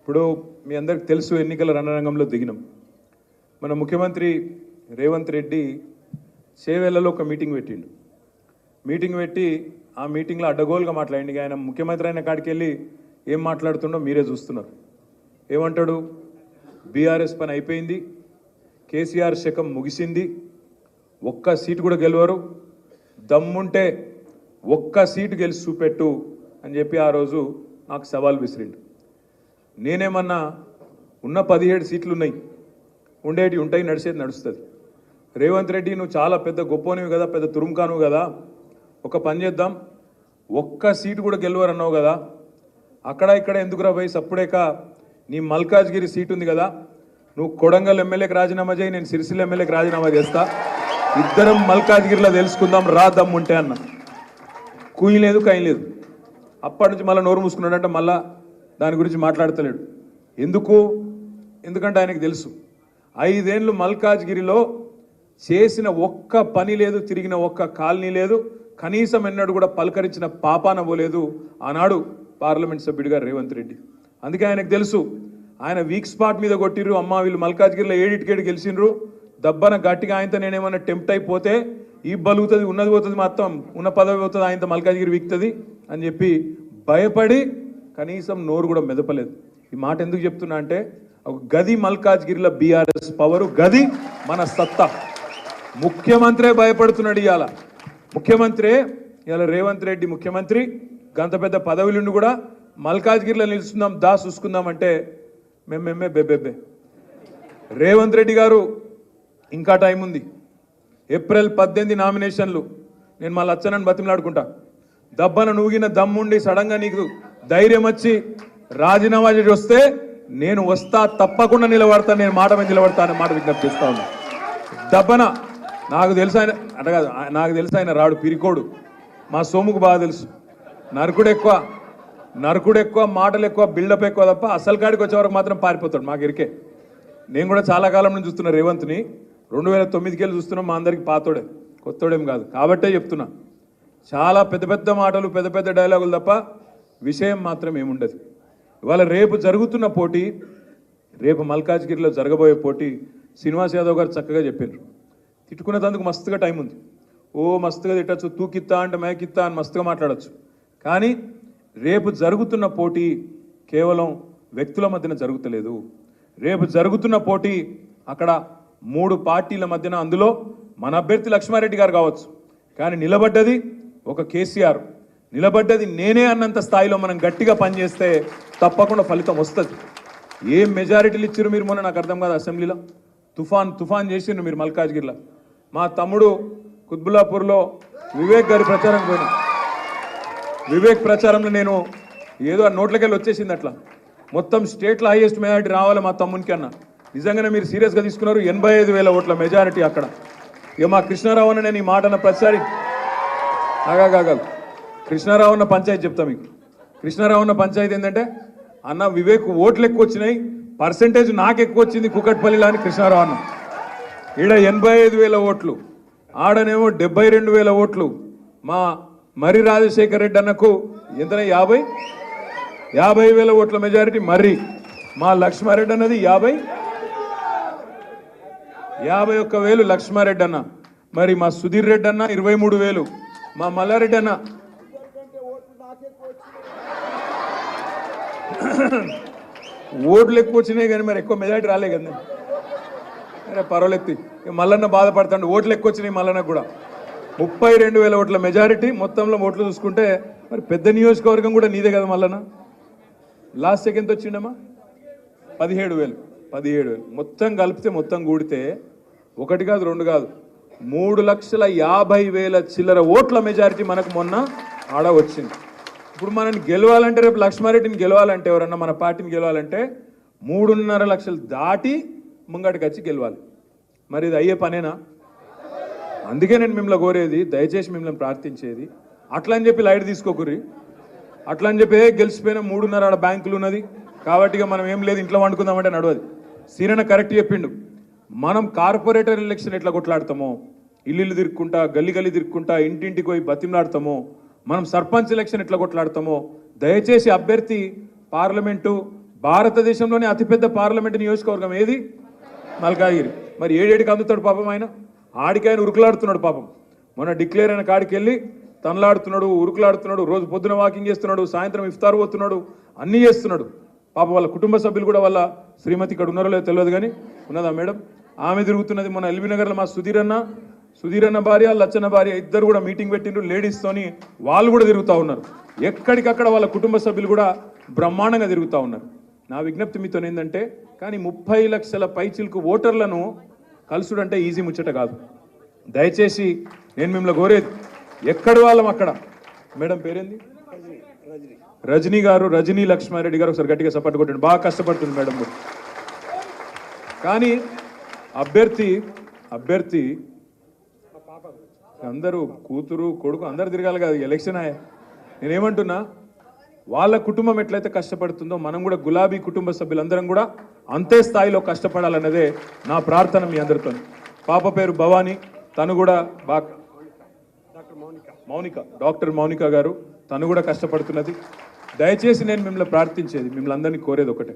ఇప్పుడు మీ అందరికి తెలుసు ఎన్నికల రణరంగంలో దిగినాం. మన ముఖ్యమంత్రి రేవంత్ రెడ్డి చేవేళ్లలో ఒక మీటింగ్ పెట్టిండు. మీటింగ్ పెట్టి ఆ మీటింగ్లో అడ్డగోలుగా మాట్లాడింది. ఆయన ముఖ్యమంత్రి అయిన కాడికి వెళ్ళి ఏం మాట్లాడుతుండో మీరే చూస్తున్నారు. ఏమంటాడు? బీఆర్ఎస్ పని అయిపోయింది, కేసీఆర్ శకం ముగిసింది, ఒక్క సీటు కూడా గెలవరు, దమ్ముంటే ఒక్క సీటు గెలిచి చూపెట్టు అని చెప్పి ఆ రోజు నాకు సవాల్ విసిరిండు. నేనేమన్నా ఉన్న 17 సీట్లు ఉన్నాయి, ఉండేటి ఉంటాయి, నడిచేది నడుస్తుంది. రేవంత్ రెడ్డి నువ్వు చాలా పెద్ద గొప్పనివి కదా, పెద్ద తురుంకాను కదా, ఒక పని చేద్దాం, ఒక్క సీటు కూడా గెలవరన్నావు కదా, అక్కడ ఇక్కడ ఎందుకురా పోయి సప్పుడేక నీ మల్కాజ్గిరి సీటు ఉంది కదా, నువ్వు కొడంగల్ ఎమ్మెల్యేకి రాజీనామా చేయి, నేను సిరిసిల్ల ఎమ్మెల్యేకి రాజీనామా చేస్తా, ఇద్దరం మల్కాజ్గిరిలో తెలుసుకుందాం రా దమ్ముంటే అన్న. కూయి లేదు కాయి లేదు. అప్పటి నుంచి మళ్ళీ నోరు మూసుకున్నాడంటే మళ్ళా దాని గురించి మాట్లాడతలేడు. ఎందుకంటే ఆయనకు తెలుసు 5 ఏళ్ళు మల్కాజ్గిరిలో చేసిన ఒక్క పని లేదు, తిరిగిన ఒక్క కాలనీ లేదు, కనీసం ఎన్నడూ కూడా పలకరించిన పాపాన పోలేదు ఆనాడు పార్లమెంట్ సభ్యుడిగా రేవంత్ రెడ్డి. అందుకే ఆయనకు తెలుసు, ఆయన వీక్ స్పాట్ మీద కొట్టిర్రు. అమ్మ వీళ్ళు మల్కాజ్గిరిలో 7 గెలిచిండ్రు, దబ్బన గట్టిగా ఆయనతో నేనేమన్నా టెంప్ట్ అయిపోతే ఈ బలుగుతుంది, ఉన్నది పోతుంది, మొత్తం ఉన్న పదవి పోతుంది, ఆయనతో మల్కాజ్గిరి వీక్తుంది అని చెప్పి భయపడి కనీసం నోరు కూడా మెదపలేదు. ఈ మాట ఎందుకు చెప్తున్నా అంటే, ఒక గది మల్కాజ్గిరిలో బీఆర్ఎస్ పవరు, గది మన సత్తా. ముఖ్యమంత్రే భయపడుతున్నాడు ఇవాళ. ముఖ్యమంత్రే ఇవాళ రేవంత్ రెడ్డి ముఖ్యమంత్రి, గంత పెద్ద పదవులుండి కూడా మల్కాజ్గిరిలో నిలుస్తున్నాం, చూసుకుందాం అంటే మేమే బెబ్బెబ్బే. రేవంత్ రెడ్డి గారు ఇంకా టైం ఉంది. ఏప్రిల్ 18 నామినేషన్లు. నేను మళ్ళీ వచ్చానని బతిమలాడుకుంటా. దబ్బన నూగిన దమ్ముండి సడన్గా నీకు ధైర్యం వచ్చి రాజీనామా చేసి వస్తే నేను వస్తా, తప్పకుండా నిలబడతాను, నేను మాట మీద నిలబడతాను మాట విజ్ఞప్తిస్తా ఉన్నా. దబ్బన నాకు తెలుసు ఆయన అంటే కాదు, నాకు తెలుసు ఆయన రాడు, పిరికోడు. మా సోముకు బాగా తెలుసు. నరకుడు ఎక్కువ, మాటలు ఎక్కువ, బిల్డప్ ఎక్కువ తప్ప అసలు కాడికి వచ్చే వరకు మాత్రం పారిపోతాడు. మాకు ఇరికే. నేను కూడా చాలా కాలం నుంచి చూస్తున్నా రేవంత్ని. 2009కి వెళ్ళి చూస్తున్నాం. మా అందరికి పాతోడే, కొత్తోడేం కాదు. కాబట్టే చెప్తున్నా, చాలా పెద్ద పెద్ద మాటలు, పెద్ద పెద్ద డైలాగులు తప్ప విషయం మాత్రం ఏముండదు. ఇవాళ రేపు జరుగుతున్న పోటీ, రేపు మల్కాజ్గిరిలో జరగబోయే పోటీ శ్రీనివాస్ యాదవ్ గారు చక్కగా చెప్పారు. తిట్టుకునేందుకు మస్తుగా టైం ఉంది. మస్తుగా తిట్టచ్చు, తూకిత్తా అంటే మేకిత్తా అని మస్తుగా మాట్లాడచ్చు. కానీ రేపు జరుగుతున్న పోటీ కేవలం వ్యక్తుల మధ్యన జరుగుతలేదు. రేపు జరుగుతున్న పోటీ అక్కడ 3 పార్టీల మధ్యన. అందులో మన అభ్యర్థి లక్ష్మారెడ్డి గారు కావచ్చు, కానీ నిలబడ్డది ఒక కేసీఆర్, నిలబడ్డది నేనే అన్నంత స్థాయిలో మనం గట్టిగా పనిచేస్తే తప్పకుండా ఫలితం వస్తుంది. ఏం మెజారిటీలు ఇచ్చారు మీరు మొన్న నాకు అర్థం కాదు. అసెంబ్లీలో తుఫాన్ చేసిండ్రు మీరు మల్కాజ్గిరిలో. మా తమ్ముడు కుత్బుల్లాపూర్లో వివేక్ గారి ప్రచారం పోయినా. వివేక్ ప్రచారంలో నేను ఏదో నోట్లకెళ్ళి వచ్చేసింది అట్లా. మొత్తం స్టేట్లో హైయెస్ట్ మెజారిటీ రావాలి మా తమ్మునికి అన్న. నిజంగానే మీరు సీరియస్గా తీసుకున్నారు. 85,000 ఓట్ల మెజారిటీ అక్కడ. ఇక మా కృష్ణారావు అన్న నేను ఈ మాట అన్న ప్రతిసారి ఆగాగాగాలి. కృష్ణారావు అన్న పంచాయతీ చెప్తా మీకు. కృష్ణారావు అన్న పంచాయతీ ఏంటంటే, అన్న వివేక్ ఓట్లు ఎక్కువ వచ్చినాయి, పర్సెంటేజ్ నాకు ఎక్కువ వచ్చింది కుకట్పల్లిలో అని కృష్ణారావు అన్న. ఈడ 85,000 ఓట్లు, ఆడనేమో 72,000 ఓట్లు. మా మర్రి రాజశేఖర్ రెడ్డి అన్నకు ఎంత 50,000 ఓట్ల మెజారిటీ మర్రి. మా లక్ష్మారెడ్డి అన్నది 51,000 లక్ష్మారెడ్డి అన్న. మరి మా సుధీర్ రెడ్డి అన్న 23,000. మా మల్లారెడ్డి అన్న ఓట్లు ఎక్కువ వచ్చినాయి కానీ మరి ఎక్కువ మెజారిటీ రాలే కదా. అరే పర్వాలేదు, మల్లన్న బాధపడతాడు. ఓట్లు ఎక్కువ వచ్చినాయి మల్లన్నకు కూడా. 32,000 ఓట్ల మెజారిటీ. మొత్తంలో ఓట్లు చూసుకుంటే మరి పెద్ద నియోజకవర్గం కూడా నీదే కదా మల్లన్న. Last second వచ్చిండమ్మా 17,000. మొత్తం కలిపితే, మొత్తం కూడితే 1 కాదు 2 కాదు 3,50,000 చిల్లర ఓట్ల మెజారిటీ మనకు మొన్న ఆడ వచ్చింది. ఇప్పుడు మనని గెలవాలంటే, రేపు లక్ష్మారెడ్డిని గెలవాలంటే, ఎవరన్నా మన పార్టీని గెలవాలంటే 3.5 లక్షలు దాటి ముంగటికి వచ్చి గెలవాలి. మరి ఇది అయ్యే పనేనా? అందుకే నేను మిమ్మల్ని కోరేది, దయచేసి మిమ్మల్ని ప్రార్థించేది, అట్లా అని చెప్పి లైట్ తీసుకోకుర్రి. అట్లా అని చెప్పి గెలిచిపోయిన 3.5 బ్యాంకులు ఉన్నది కాబట్టి మనం ఏం లేదు ఇంట్లో వండుకుందామంటే నడవది. సీరన్న కరెక్ట్ చెప్పిండు. మనం కార్పొరేటర్ ఎలక్షన్ ఎట్లా కొట్లాడతామో, ఇల్లు తిరుక్కుంటా, గల్లీ తిరుక్కుంటా, ఇంటింటికి పోయి బతిమలాడతామో, మనం సర్పంచ్ ఎలక్షన్ ఎట్లా కొట్లాడతామో, దయచేసి అభ్యర్థి పార్లమెంటు భారతదేశంలోనే అతిపెద్ద పార్లమెంట్ నియోజకవర్గం ఏది? మల్కాజ్గిరి. మరి ఏడేడికి అందుతాడు పాపం ఆయన? ఆడికాయన ఉరుకులాడుతున్నాడు పాపం. మొన్న డిక్లేర్ అయిన కాడికి వెళ్ళి తనలాడుతున్నాడు, ఉరుకులాడుతున్నాడు, రోజు పొద్దున వాకింగ్ చేస్తున్నాడు, సాయంత్రం ఇఫ్తార్ పోతున్నాడు, అన్నీ చేస్తున్నాడు. పాపం వాళ్ళ కుటుంబ సభ్యులు కూడా వాళ్ళ శ్రీమతి ఇక్కడ ఉన్నారో లేదో తెలియదు కానీ ఉన్నదా మేడం? ఆమె తిరుగుతున్నది. మొన్న ఎల్బీ నగర్లో మా సుధీర్ అన్న భార్య, లచ్చన్న భార్య ఇద్దరు కూడా మీటింగ్ పెట్టిండ్రు లేడీస్తోని. వాళ్ళు కూడా తిరుగుతూ ఉన్నారు. ఎక్కడికక్కడ వాళ్ళ కుటుంబ సభ్యులు కూడా బ్రహ్మాండంగా తిరుగుతూ ఉన్నారు. నా విజ్ఞప్తి మీతో ఏంటంటే, కానీ 30 లక్షల పైచిలకు ఓటర్లను కలుసుడంటే ఈజీ ముచ్చట కాదు. దయచేసి నేను మిమ్మల్ని కోరేది, ఎక్కడి వాళ్ళం అక్కడ. మేడం పేరేంది? రజనీ గారు, రజనీ లక్ష్మారెడ్డి గారు. ఒకసారి గట్టిగా సపోర్ట్ కొట్టండి. బాగా కష్టపడుతుంది మేడం కూడా. కానీ అభ్యర్థి అందరూ కూతురు కొడుకు అందరు తిరగాలి కాదు, ఎలక్షన్ అయ్యా. నేనేమంటున్నా, వాళ్ళ కుటుంబం ఎట్లయితే కష్టపడుతుందో మనం కూడా గులాబీ కుటుంబ సభ్యులందరం కూడా అంతే స్థాయిలో కష్టపడాలన్నదే నా ప్రార్థన మీ అందరితో. పాప పేరు భవానీ, తను కూడా బాగా డాక్టర్ మౌనిక గారు, తను కూడా కష్టపడుతున్నది. దయచేసి నేను మిమ్మల్ని ప్రార్థించేది, మిమ్మల్ని అందరినీ కోరేది ఒకటే,